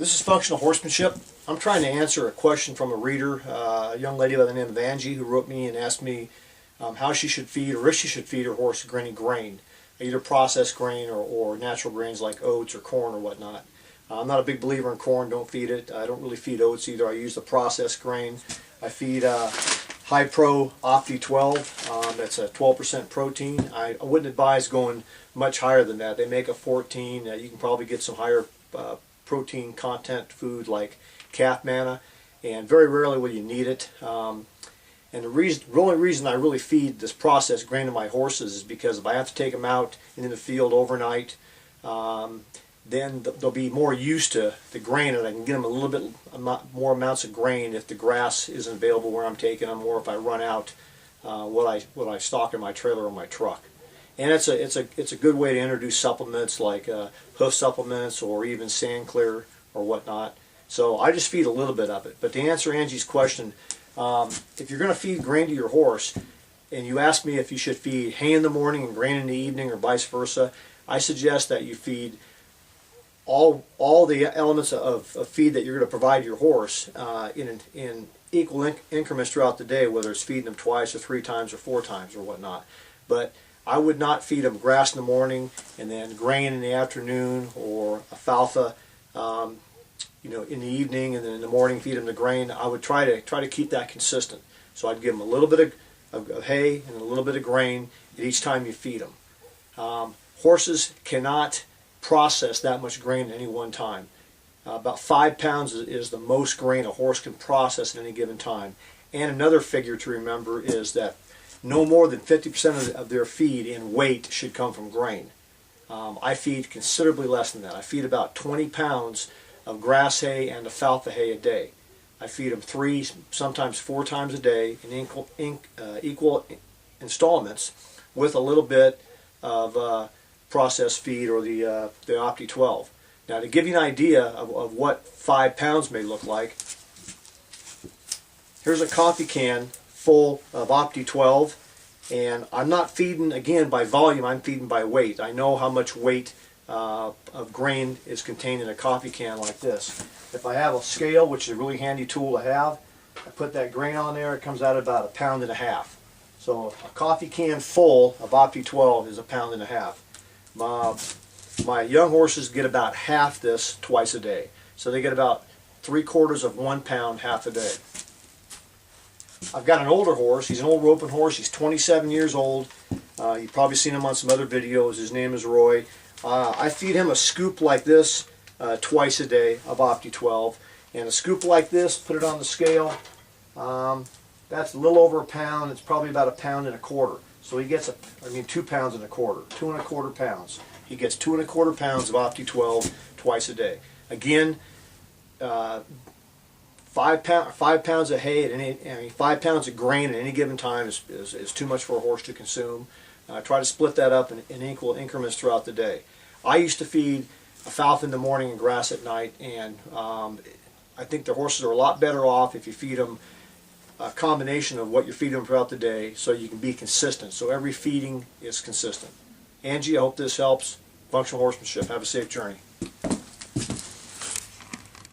This is Functional Horsemanship. I'm trying to answer a question from a reader, a young lady by the name of Angie, who wrote me and asked me how she should feed or if she should feed her horse grain, either processed grain or natural grains like oats or corn or whatnot. I'm not a big believer in corn, don't feed it. I don't really feed oats either. I use the processed grain. I feed High Pro Opti 12. That's a 12% protein. I wouldn't advise going much higher than that. They make a 14. You can probably get some higher protein content food like calf manna, and very rarely will you need it. And the only reason I really feed this processed grain to my horses is because if I have to take them out into the field overnight, then they'll be more used to the grain, and I can get them a little bit more amounts of grain if the grass isn't available where I'm taking them, or if I run out what I stock in my trailer or my truck. And it's a good way to introduce supplements like hoof supplements or even sand clear or whatnot. So I just feed a little bit of it. But to answer Angie's question, if you're going to feed grain to your horse, and you ask me if you should feed hay in the morning and grain in the evening or vice versa, I suggest that you feed all the elements of feed that you're going to provide your horse in equal increments throughout the day, whether it's feeding them twice or 3 times or 4 times or whatnot. But I would not feed them grass in the morning and then grain in the afternoon, or alfalfa in the evening, and then in the morning feed them the grain. I would try to keep that consistent. So I'd give them a little bit of hay and a little bit of grain at each time you feed them. Horses cannot process that much grain at any one time. About 5 pounds is the most grain a horse can process at any given time. And another figure to remember is that no more than 50% of their feed in weight should come from grain. I feed considerably less than that. I feed about 20 pounds of grass hay and alfalfa hay a day. I feed them 3, sometimes 4 times a day in equal installments, with a little bit of processed feed or the Opti 12. Now, to give you an idea of what 5 pounds may look like, here's a coffee can full of Opti 12, and I'm not feeding again by volume, I'm feeding by weight. I know how much weight of grain is contained in a coffee can like this. If I have a scale, which is a really handy tool to have, I put that grain on there, it comes out about 1.5 pounds. So a coffee can full of Opti 12 is 1.5 pounds. My young horses get about half this twice a day. So they get about 3/4 of 1 pound half a day. I've got an older horse. He's an old roping horse. He's 27 years old. You've probably seen him on some other videos. His name is Roy. I feed him a scoop like this twice a day of Opti 12. And a scoop like this, put it on the scale, that's a little over 1 pound. It's probably about 1.25 pounds. So he gets 2 pounds and a quarter, 2.25 pounds. He gets 2.25 pounds of Opti 12 twice a day. Again, 5 pounds of hay 5 pounds of grain at any given time is too much for a horse to consume. Try to split that up in equal increments throughout the day. I used to feed alfalfa in the morning and grass at night, and I think the horses are a lot better off if you feed them a combination of what you're feeding them throughout the day, so you can be consistent. So every feeding is consistent. Angie, I hope this helps. Functional Horsemanship. Have a safe journey.